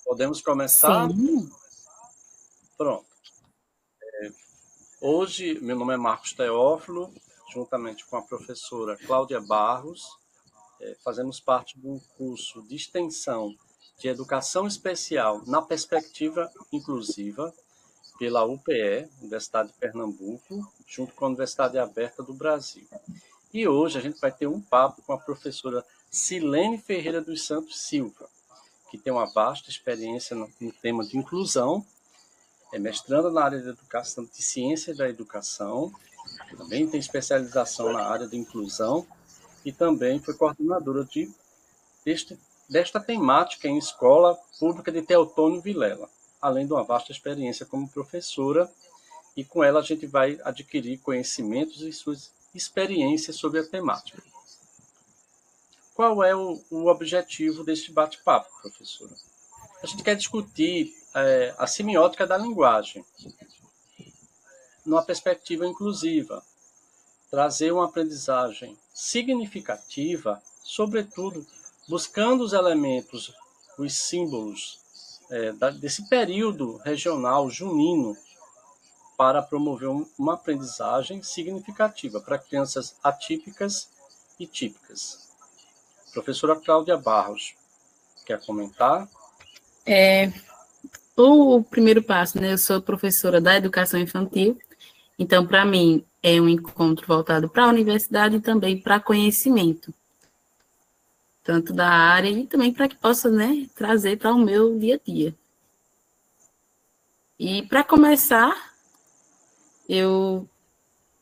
Podemos começar? Sim. Pronto. Hoje, meu nome é Marcos Teófilo, juntamente com a professora Cláudia Barros, fazemos parte de um curso de extensão de Educação Especial na Perspectiva Inclusiva, pela UPE, Universidade de Pernambuco, junto com a Universidade Aberta do Brasil. E hoje a gente vai ter um papo com a professora Silene Ferreira dos Santos Silva, que tem uma vasta experiência no tema de inclusão, é mestranda na área de educação, de ciência da educação, também tem especialização na área de inclusão e também foi coordenadora desta temática em escola pública de Teotônio Vilela, além de uma vasta experiência como professora, e com ela a gente vai adquirir conhecimentos e suas experiências sobre a temática. Qual é o objetivo deste bate-papo, professora? A gente quer discutir a semiótica da linguagem, numa perspectiva inclusiva, trazer uma aprendizagem significativa, sobretudo buscando os elementos, os símbolos desse período regional junino, para promover uma aprendizagem significativa para crianças atípicas e típicas. Professora Cláudia Barros, quer comentar? O primeiro passo, né? Eu sou professora da educação infantil, então, para mim, é um encontro voltado para a universidade e também para conhecimento, tanto da área e também para que possa, né, trazer para o meu dia a dia. E, para começar, eu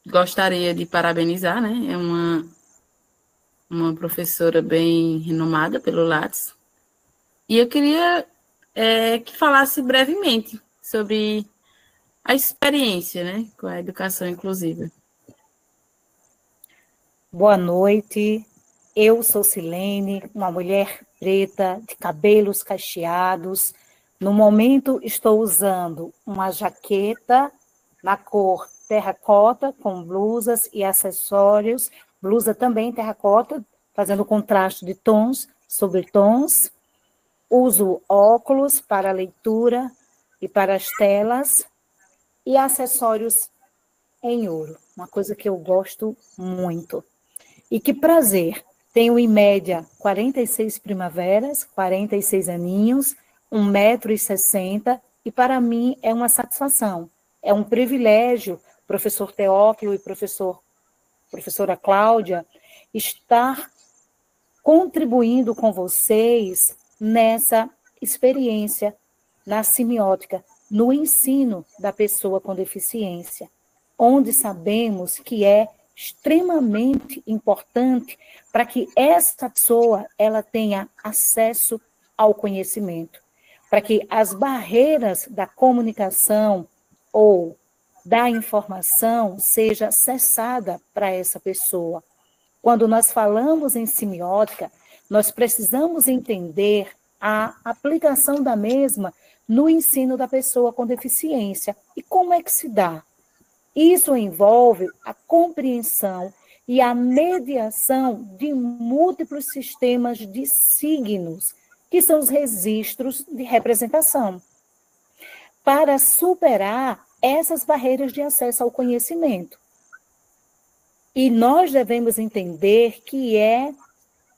gostaria de parabenizar, né? É uma professora bem renomada pelo Lattes. E eu queria que falasse brevemente sobre a experiência, né, com a educação inclusiva. Boa noite, eu sou Silene, uma mulher preta, de cabelos cacheados. No momento estou usando uma jaqueta na cor terracota, com blusas e acessórios, blusa também terracota, fazendo contraste de tons sobre tons. Uso óculos para leitura e para as telas e acessórios em ouro, uma coisa que eu gosto muito. E que prazer, tenho em média 46 primaveras, 46 aninhos, 1,60 m, e para mim é uma satisfação, é um privilégio, professor Teófilo e professora Cláudia, estar contribuindo com vocês nessa experiência, na semiótica, no ensino da pessoa com deficiência, onde sabemos que é extremamente importante para que essa pessoa ela tenha acesso ao conhecimento, para que as barreiras da comunicação ou da informação seja cessada para essa pessoa. Quando nós falamos em semiótica, nós precisamos entender a aplicação da mesma no ensino da pessoa com deficiência. E como é que se dá? Isso envolve a compreensão e a mediação de múltiplos sistemas de signos, que são os registros de representação, para superar essas barreiras de acesso ao conhecimento. E nós devemos entender que é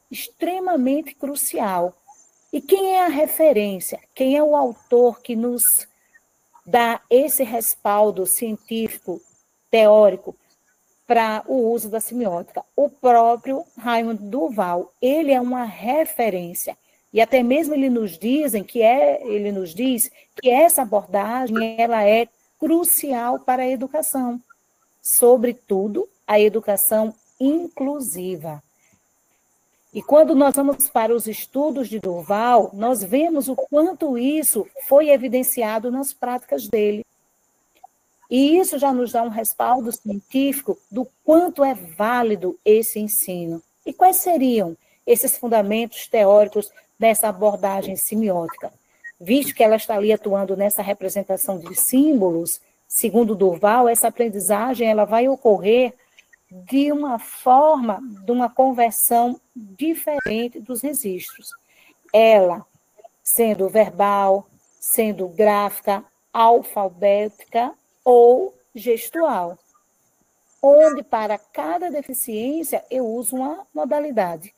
extremamente crucial. E quem é a referência? Quem é o autor que nos dá esse respaldo científico, teórico, para o uso da semiótica? O próprio Raymond Duval. Ele é uma referência. E até mesmo ele nos diz que essa abordagem ela é crucial para a educação. Sobretudo, a educação inclusiva. E quando nós vamos para os estudos de Duval, nós vemos o quanto isso foi evidenciado nas práticas dele. E isso já nos dá um respaldo científico do quanto é válido esse ensino. E quais seriam esses fundamentos teóricos dessa abordagem semiótica? Visto que ela está ali atuando nessa representação de símbolos, segundo Duval, essa aprendizagem ela vai ocorrer de uma forma, de uma conversão diferente dos registros. Ela sendo verbal, sendo gráfica, alfabética ou gestual, onde para cada deficiência eu uso uma modalidade.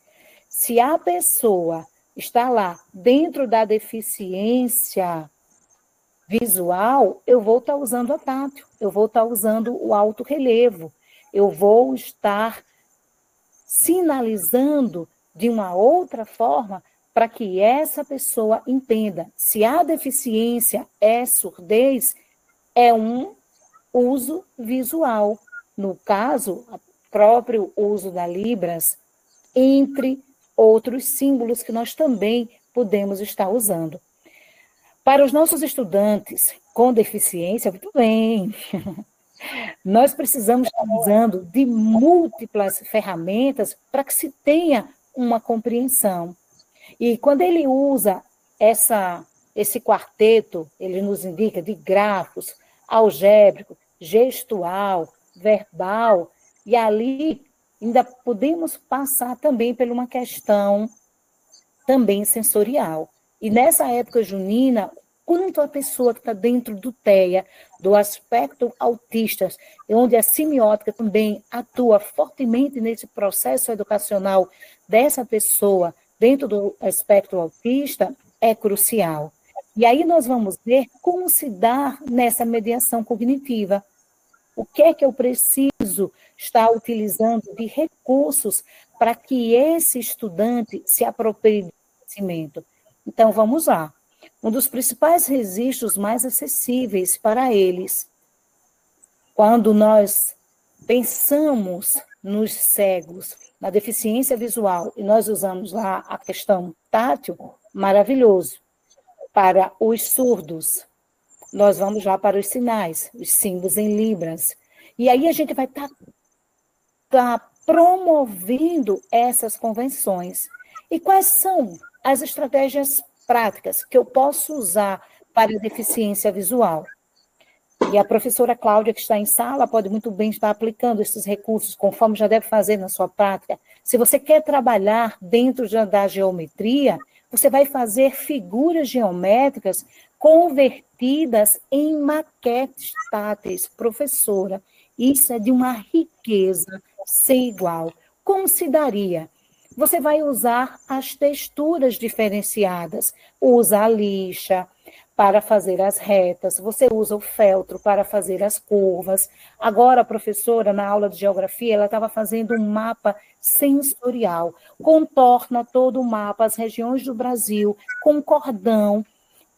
Se a pessoa está lá dentro da deficiência visual, eu vou estar usando a tátil, eu vou estar usando o alto relevo, eu vou estar sinalizando de uma outra forma para que essa pessoa entenda. Se a deficiência é surdez, é um uso visual. No caso, o próprio uso da Libras, entre outros símbolos que nós também podemos estar usando. Para os nossos estudantes com deficiência, muito bem, nós precisamos estar usando de múltiplas ferramentas para que se tenha uma compreensão. E quando ele usa esse quarteto, ele nos indica de grafos, algébrico, gestual, verbal, e ali ainda podemos passar também por uma questão também sensorial. E nessa época junina, quanto a pessoa que está dentro do TEA, do aspecto autista, onde a semiótica também atua fortemente nesse processo educacional dessa pessoa dentro do aspecto autista, é crucial. E aí nós vamos ver como se dá nessa mediação cognitiva. O que é que eu preciso estar utilizando de recursos para que esse estudante se aproprie do conhecimento? Então, vamos lá. Um dos principais registros mais acessíveis para eles, quando nós pensamos nos cegos, na deficiência visual, e nós usamos lá a questão tátil, maravilhoso. Para os surdos, nós vamos lá para os sinais, os símbolos em Libras. E aí a gente vai estar promovendo essas convenções. E quais são as estratégias práticas que eu posso usar para a deficiência visual? E a professora Cláudia, que está em sala, pode muito bem estar aplicando esses recursos, conforme já deve fazer na sua prática. Se você quer trabalhar dentro da geometria, você vai fazer figuras geométricas convertidas em maquetes táteis. Professora, isso é de uma riqueza sem igual. Como se daria? Você vai usar as texturas diferenciadas. Usa a lixa para fazer as retas, você usa o feltro para fazer as curvas. Agora, a professora, na aula de geografia, ela estava fazendo um mapa sensorial, contorna todo o mapa, as regiões do Brasil, com cordão,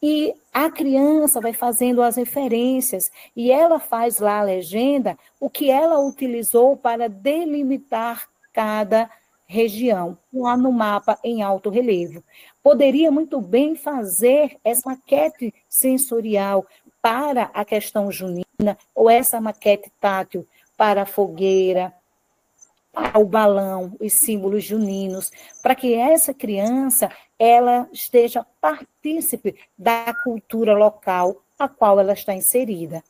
e a criança vai fazendo as referências, e ela faz lá a legenda, o que ela utilizou para delimitar cada região, lá no mapa em alto relevo. Poderia muito bem fazer essa maquete sensorial para a questão junina, ou essa maquete tátil para a fogueira, para o balão, os símbolos juninos, para que essa criança ela esteja partícipe da cultura local a qual ela está inserida.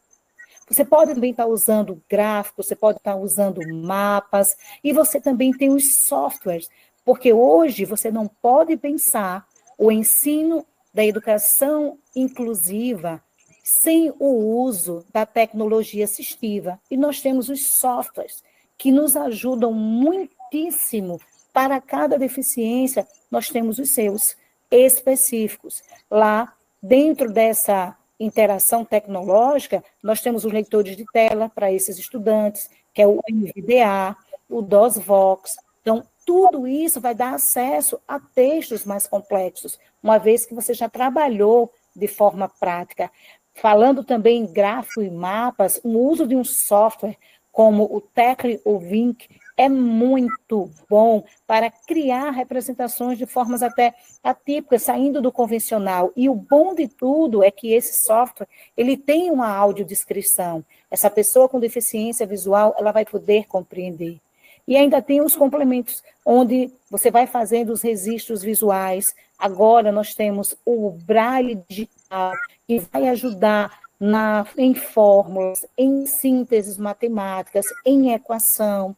Você pode também estar usando gráficos, você pode estar usando mapas, e você também tem os softwares, porque hoje você não pode pensar o ensino da educação inclusiva sem o uso da tecnologia assistiva. E nós temos os softwares que nos ajudam muitíssimo. Para cada deficiência, nós temos os seus específicos. Lá, dentro dessa interação tecnológica, nós temos os leitores de tela para esses estudantes, que é o NVDA, o DOSVox. Então, tudo isso vai dar acesso a textos mais complexos, uma vez que você já trabalhou de forma prática. Falando também em gráfico e mapas, o uso de um software como o Tecli ou Vink é muito bom para criar representações de formas até atípicas, saindo do convencional. E o bom de tudo é que esse software ele tem uma audiodescrição. Essa pessoa com deficiência visual ela vai poder compreender. E ainda tem os complementos, onde você vai fazendo os registros visuais. Agora nós temos o Braille digital, que vai ajudar em fórmulas, em sínteses matemáticas, em equação.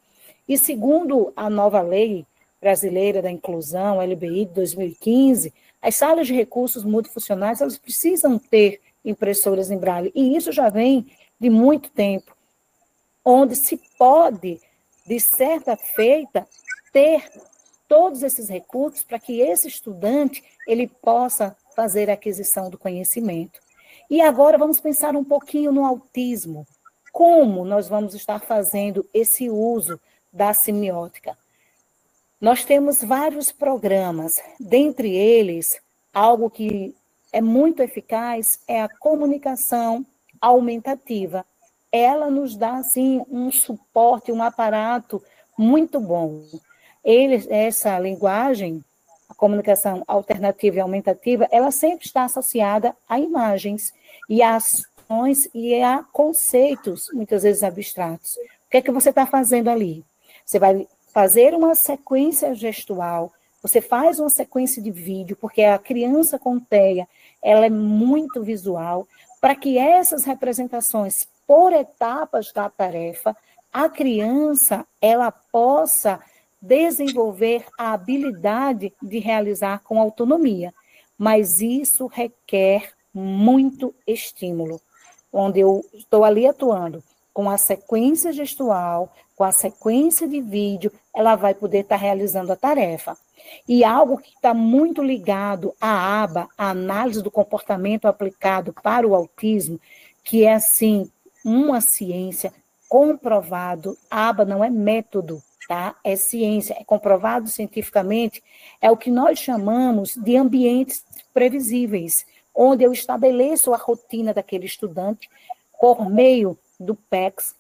E segundo a nova lei brasileira da inclusão, LBI, de 2015, as salas de recursos multifuncionais, elas precisam ter impressoras em braille, e isso já vem de muito tempo, onde se pode, de certa feita, ter todos esses recursos para que esse estudante ele possa fazer a aquisição do conhecimento. E agora vamos pensar um pouquinho no autismo. Como nós vamos estar fazendo esse uso da semiótica? Nós temos vários programas, dentre eles, algo que é muito eficaz é a comunicação aumentativa. Ela nos dá, assim, um suporte, um aparato muito bom. Essa linguagem, a comunicação alternativa e aumentativa, ela sempre está associada a imagens e a ações e a conceitos, muitas vezes abstratos. O que é que você está fazendo ali? Você vai fazer uma sequência gestual, você faz uma sequência de vídeo, porque a criança com TEA, ela é muito visual, para que essas representações por etapas da tarefa, a criança, ela possa desenvolver a habilidade de realizar com autonomia. Mas isso requer muito estímulo, onde eu estou ali atuando com a sequência gestual, com a sequência de vídeo, ela vai poder estar realizando a tarefa. E algo que está muito ligado à aba, a análise do comportamento aplicado para o autismo, que é, assim, uma ciência comprovado, a aba não é método, tá? É ciência, é comprovado cientificamente, é o que nós chamamos de ambientes previsíveis, onde eu estabeleço a rotina daquele estudante por meio do PECS,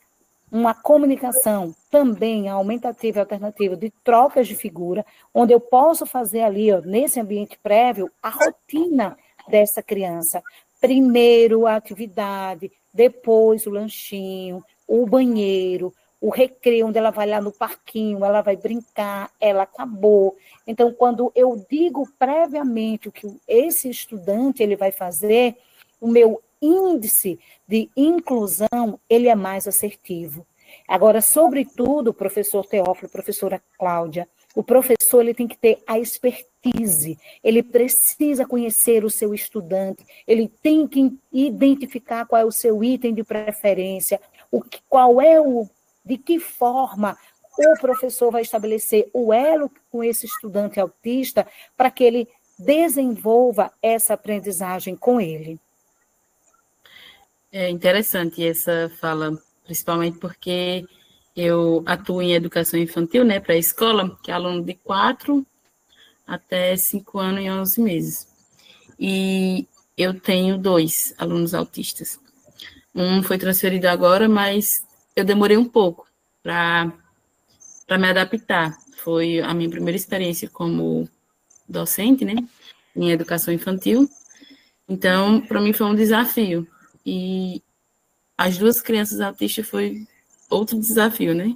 uma comunicação também aumentativa e alternativa de trocas de figura, onde eu posso fazer ali, ó, nesse ambiente prévio, a rotina dessa criança. Primeiro a atividade, depois o lanchinho, o banheiro, o recreio, onde ela vai lá no parquinho, ela vai brincar, ela acabou. Então, quando eu digo previamente o que esse estudante ele vai fazer, o meu índice de inclusão, ele é mais assertivo. Agora, sobretudo, professor Teófilo, professora Cláudia, o professor ele tem que ter a expertise, ele precisa conhecer o seu estudante, ele tem que identificar qual é o seu item de preferência, de que forma o professor vai estabelecer o elo com esse estudante autista para que ele desenvolva essa aprendizagem com ele. É interessante essa fala, principalmente porque eu atuo em educação infantil, né, para a escola, que é aluno de 4 até 5 anos e 11 meses. E eu tenho 2 alunos autistas. Um foi transferido agora, mas eu demorei um pouco para me adaptar. Foi a minha primeira experiência como docente, né, em educação infantil. Então, para mim foi um desafio. E as 2 crianças autistas foi outro desafio, né?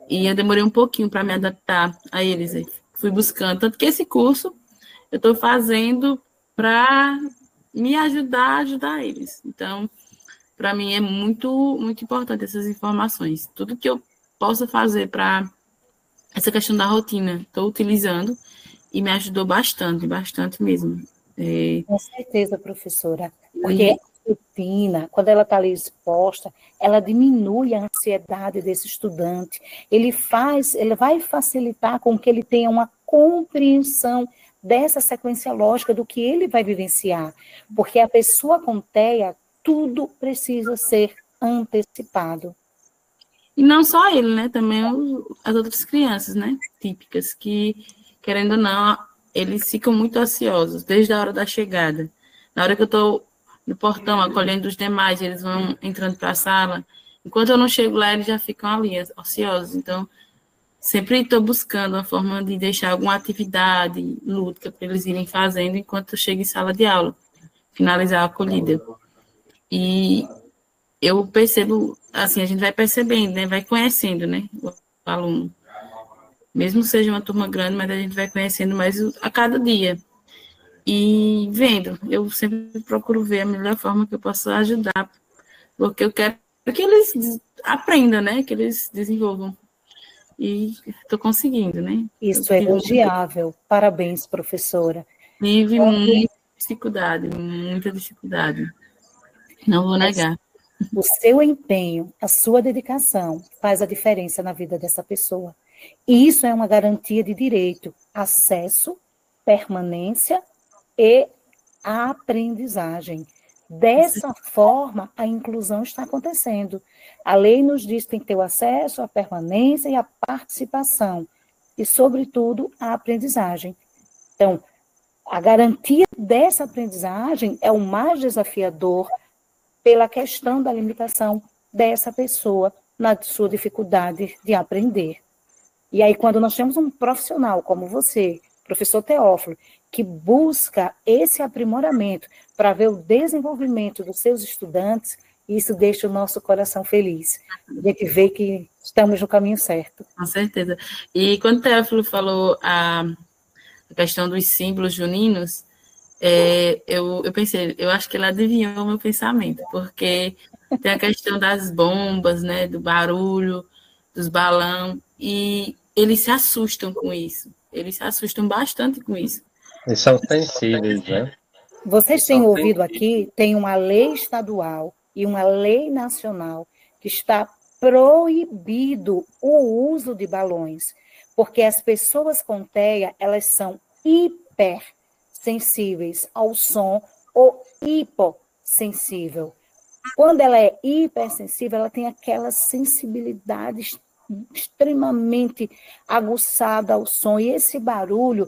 E eu demorei um pouquinho para me adaptar a eles. Fui buscando, tanto que esse curso eu estou fazendo para me ajudar a ajudar eles. Então, para mim é muito, muito importante essas informações. Tudo que eu possa fazer para essa questão da rotina, estou utilizando e me ajudou bastante, bastante mesmo. Com certeza, professora, porque a rotina, quando ela está ali exposta, ela diminui a ansiedade desse estudante, ele vai facilitar com que ele tenha uma compreensão dessa sequência lógica do que ele vai vivenciar, porque a pessoa com TEA, tudo precisa ser antecipado. E não só ele, né? Também as outras crianças, né? Típicas, que, querendo ou não, eles ficam muito ansiosos, desde a hora da chegada. Na hora que eu estou no portão, acolhendo os demais, eles vão entrando para a sala. Enquanto eu não chego lá, eles já ficam ali, ansiosos. Então, sempre estou buscando uma forma de deixar alguma atividade lúdica para eles irem fazendo enquanto eu chego em sala de aula, finalizar a acolhida. E eu percebo, assim, a gente vai percebendo, né? Vai conhecendo, né? O aluno. Mesmo seja uma turma grande, mas a gente vai conhecendo mais a cada dia. E vendo, eu sempre procuro ver a melhor forma que eu posso ajudar, porque eu quero que eles aprendam, né? Que eles desenvolvam. e estou conseguindo, né? Isso é elogiável. Parabéns, professora. Tive muita dificuldade. Não vou negar. O seu empenho, a sua dedicação faz a diferença na vida dessa pessoa. E isso é uma garantia de direito, acesso, permanência e aprendizagem. Dessa forma, a inclusão está acontecendo. A lei nos diz que tem que ter o acesso, a permanência e a participação. E, sobretudo, a aprendizagem. Então, a garantia dessa aprendizagem é o mais desafiador pela questão da limitação dessa pessoa na sua dificuldade de aprender. E aí, quando nós temos um profissional como você, professor Teófilo, que busca esse aprimoramento para ver o desenvolvimento dos seus estudantes, isso deixa o nosso coração feliz. A gente vê que estamos no caminho certo. Com certeza. E quando o Teófilo falou a questão dos símbolos juninos, eu pensei, eu acho que ele adivinhou o meu pensamento, porque tem a questão das bombas, né, do barulho, dos balão, e eles se assustam com isso. Eles se assustam bastante com isso. Eles são sensíveis, né? Vocês têm ouvido aqui, tem uma lei estadual e uma lei nacional que está proibido o uso de balões, porque as pessoas com TEA, elas são hipersensíveis ao som ou hipossensível. Quando ela é hipersensível, ela tem aquela sensibilidade extremamente aguçada ao som, e esse barulho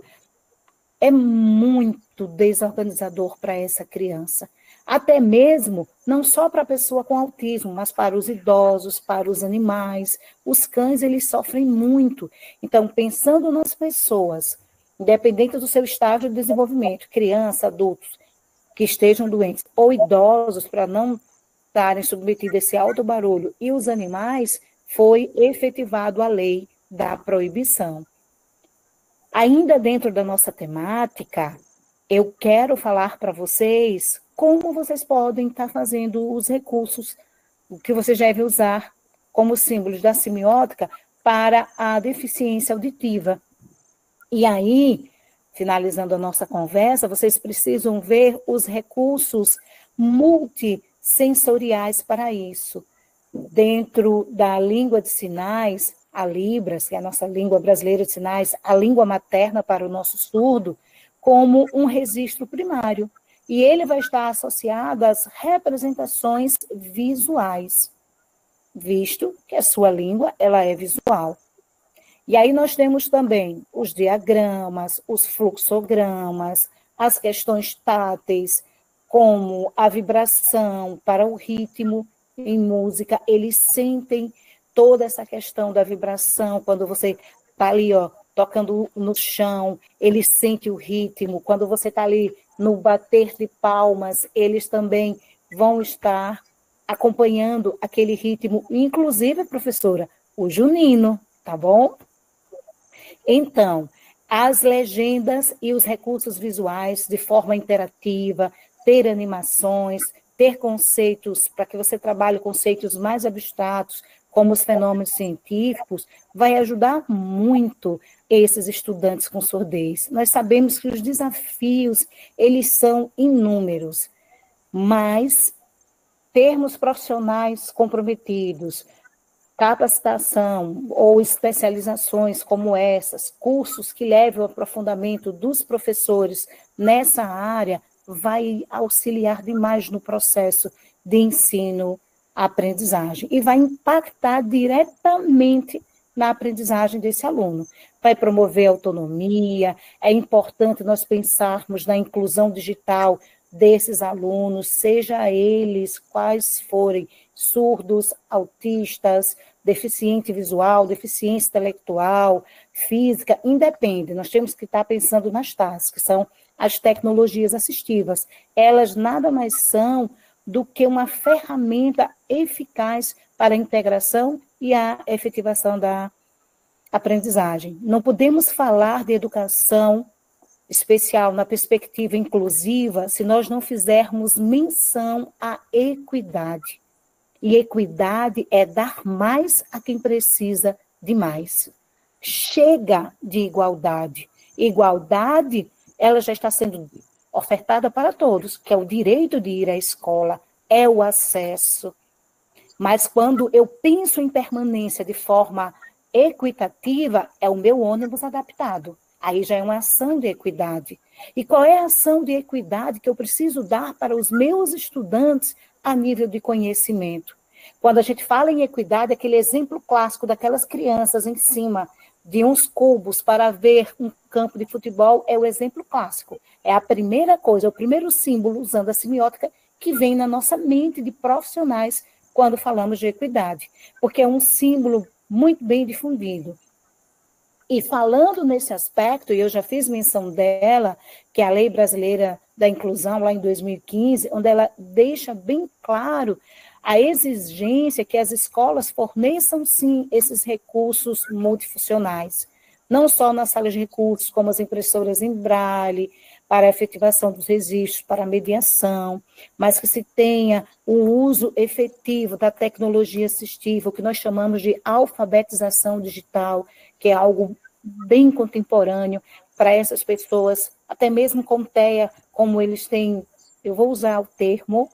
é muito desorganizador para essa criança. Até mesmo, não só para a pessoa com autismo, mas para os idosos, para os animais. Os cães, eles sofrem muito. Então, pensando nas pessoas, independente do seu estágio de desenvolvimento, criança, adultos, que estejam doentes, ou idosos, para não estarem submetidos a esse alto barulho, e os animais, foi efetivado a lei da proibição. Ainda dentro da nossa temática, eu quero falar para vocês como vocês podem estar fazendo os recursos, o que vocês devem usar como símbolos da semiótica para a deficiência auditiva. E aí, finalizando a nossa conversa, vocês precisam ver os recursos multissensoriais para isso. Dentro da língua de sinais, a Libras, que é a nossa língua brasileira de sinais, a língua materna para o nosso surdo, como um registro primário. E ele vai estar associado às representações visuais, visto que a sua língua ela é visual. E aí nós temos também os diagramas, os fluxogramas, as questões táteis, como a vibração para o ritmo em música, eles sentem toda essa questão da vibração, quando você está ali, tocando no chão, eles sentem o ritmo, quando você está ali no bater de palmas, eles também vão estar acompanhando aquele ritmo, inclusive, professora, o junino, tá bom? Então, as legendas e os recursos visuais de forma interativa, ter animações, ter conceitos, para que você trabalhe conceitos mais abstratos, como os fenômenos científicos, vai ajudar muito esses estudantes com surdez. Nós sabemos que os desafios, eles são inúmeros, mas termos profissionais comprometidos, capacitação ou especializações como essas, cursos que levem ao aprofundamento dos professores nessa área, vai auxiliar demais no processo de ensino-aprendizagem e vai impactar diretamente na aprendizagem desse aluno. Vai promover autonomia, é importante nós pensarmos na inclusão digital desses alunos, seja eles quais forem, surdos, autistas, deficiente visual, deficiência intelectual, física, independe. Nós temos que estar pensando nas TAs, que são as tecnologias assistivas. Elas nada mais são do que uma ferramenta eficaz para a integração e a efetivação da aprendizagem. Não podemos falar de educação especial na perspectiva inclusiva se nós não fizermos menção à equidade. E equidade é dar mais a quem precisa de mais. chega de igualdade. Igualdade, ela já está sendo ofertada para todos, que é o direito de ir à escola, é o acesso. Mas quando eu penso em permanência de forma equitativa, é o meu ônibus adaptado. Aí já é uma ação de equidade. E qual é a ação de equidade que eu preciso dar para os meus estudantes a nível de conhecimento? Quando a gente fala em equidade, aquele exemplo clássico daquelas crianças em cima de uns cubos para ver um campo de futebol é o exemplo clássico. É a primeira coisa, é o primeiro símbolo, usando a semiótica, que vem na nossa mente de profissionais quando falamos de equidade, porque é um símbolo muito bem difundido. E falando nesse aspecto, e eu já fiz menção dela, que é a Lei Brasileira da Inclusão, lá em 2015, onde ela deixa bem claro a exigência que as escolas forneçam, sim, esses recursos multifuncionais, não só nas salas de recursos, como as impressoras em braille, para a efetivação dos registros, para a mediação, mas que se tenha o uso efetivo da tecnologia assistiva, o que nós chamamos de alfabetização digital, que é algo bem contemporâneo para essas pessoas, até mesmo com TEA, como eles têm, eu vou usar o termo,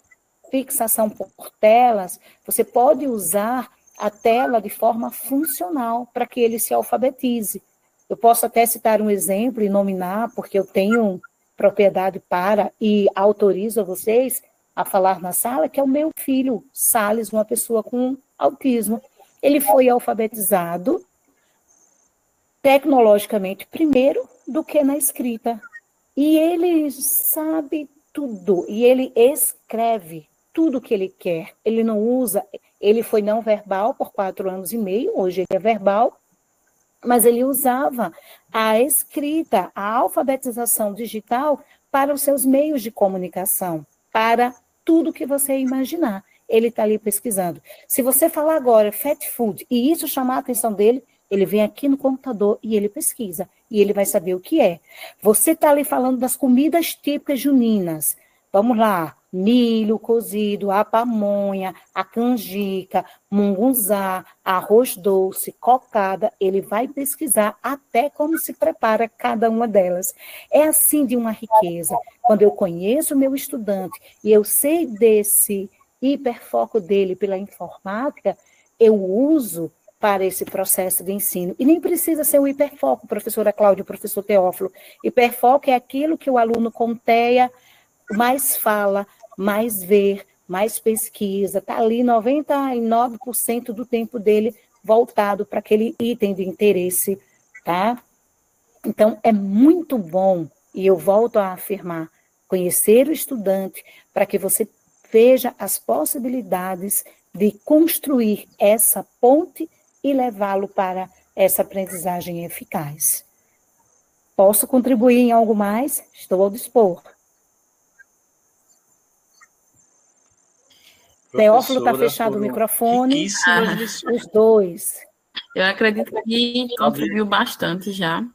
fixação por telas, você pode usar a tela de forma funcional para que ele se alfabetize. Eu posso até citar um exemplo e nominar, porque eu tenho propriedade para e autorizo a vocês a falar na sala, que é o meu filho, Salles, uma pessoa com autismo. Ele foi alfabetizado tecnologicamente primeiro do que na escrita. E ele sabe tudo, e ele escreve tudo que ele quer. Ele não usa, ele foi não verbal por 4 anos e meio, hoje ele é verbal, mas ele usava a escrita, a alfabetização digital para os seus meios de comunicação, para tudo que você imaginar. Ele está ali pesquisando. Se você falar agora fast food, e isso chamar a atenção dele, ele vem aqui no computador e ele pesquisa, e ele vai saber o que é. Você está ali falando das comidas típicas juninas. Vamos lá, milho cozido, a pamonha, a canjica, mungunzá, arroz doce, cocada, ele vai pesquisar até como se prepara cada uma delas. É assim de uma riqueza. Quando eu conheço o meu estudante e eu sei desse hiperfoco dele pela informática, eu uso para esse processo de ensino. E nem precisa ser o hiperfoco, professora Cláudia, professor Teófilo. Hiperfoco é aquilo que o aluno com TEA mais fala, mais vê, mais pesquisa. Está ali 99% do tempo dele voltado para aquele item de interesse, tá? Então, é muito bom, e eu volto a afirmar, conhecer o estudante para que você veja as possibilidades de construir essa ponte e levá-lo para essa aprendizagem eficaz. Posso contribuir em algo mais? Estou ao dispor. Teófilo está fechado o microfone. Os dois. Eu acredito que contribuiu bastante já.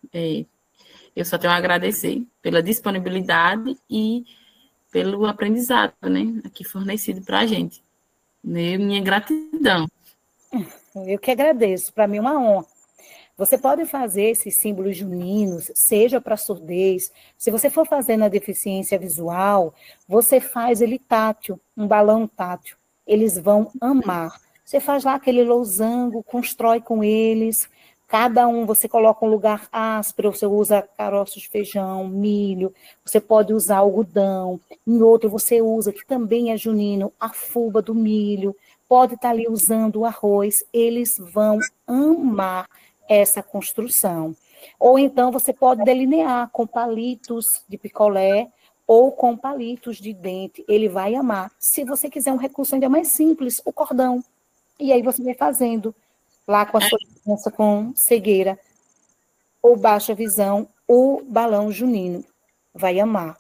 Eu só tenho a agradecer pela disponibilidade e pelo aprendizado, né, aqui fornecido para a gente. Minha gratidão. Eu que agradeço, para mim é uma honra. Você pode fazer esses símbolos juninos, seja para surdez, se você for fazer na deficiência visual, você faz ele tátil, um balão tátil. Eles vão amar. Você faz lá aquele losango, constrói com eles, cada um você coloca um lugar áspero, você usa caroços de feijão, milho, você pode usar algodão, em outro você usa, que também é junino, a fuba do milho, pode estar ali usando o arroz, eles vão amar essa construção. Ou então você pode delinear com palitos de picolé ou com palitos de dente, ele vai amar. Se você quiser um recurso ainda mais simples, o cordão. E aí você vai fazendo lá com a sua criança com cegueira ou baixa visão, o balão junino. Vai amar.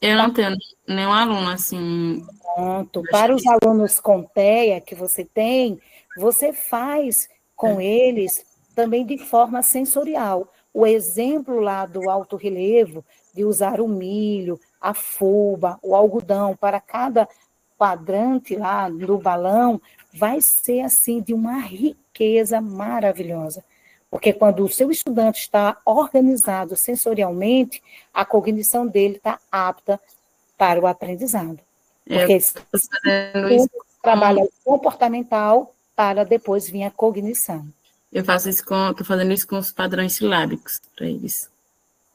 Eu não tenho nenhum aluno assim. Pronto. Para os alunos com TEA que você tem, você faz com eles também de forma sensorial. O exemplo lá do alto relevo, de usar o milho, a fuba, o algodão para cada quadrante lá do balão, vai ser assim de uma riqueza maravilhosa. Porque quando o seu estudante está organizado sensorialmente, a cognição dele está apta para o aprendizado. Porque trabalha o comportamental para depois vir a cognição. Eu faço isso estou fazendo isso com os padrões silábicos para eles.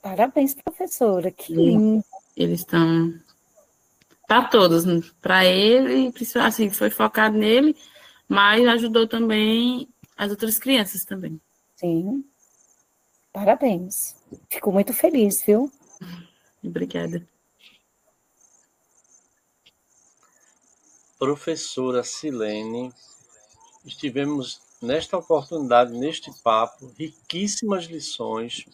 Parabéns, professora. Que lindo. Eles estão para todos, para ele, assim, foi focado nele, mas ajudou também as outras crianças também. Sim. Parabéns. Fico muito feliz, viu? Obrigada. Professora Silene, estivemos nesta oportunidade, neste papo, riquíssimas lições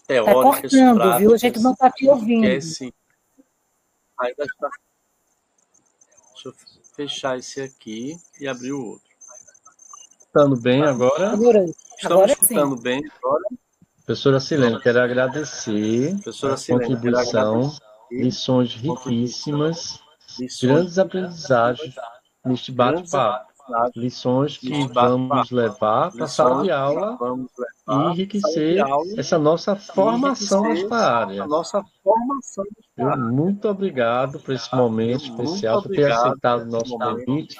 teóricas, cortando, práticas. Viu? A gente não está te ouvindo. Ainda está... Deixa eu fechar esse aqui e abrir o outro. Escutando bem agora? Estamos escutando bem agora? Professora Silene, quero agradecer a contribuição, lições riquíssimas, grandes aprendizagens neste bate-papo. Lições que vamos levar para a sala de aula e enriquecer essa nossa formação nesta área. Muito obrigado por esse momento especial, por ter aceitado o nosso convite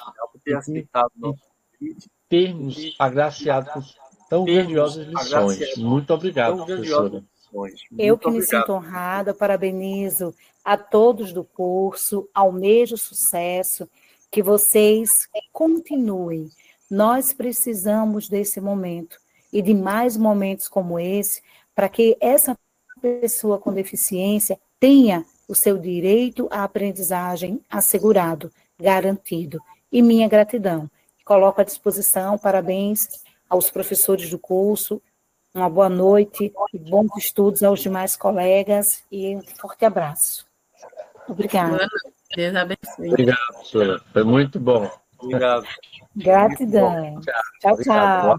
e termos agraciado com tão grandiosas lições. Muito obrigado, professora. Eu que me sinto honrada, parabenizo a todos do curso, almejo sucesso, que vocês continuem. Nós precisamos desse momento e de mais momentos como esse, para que essa pessoa com deficiência tenha o seu direito à aprendizagem assegurado, garantido. E minha gratidão. Coloco à disposição, parabéns aos professores do curso, uma boa noite e bons estudos aos demais colegas e um forte abraço. Obrigada. Deus abençoe. Obrigado, professora. Foi muito bom. Obrigado. Gratidão. Tchau, tchau.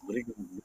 Obrigado.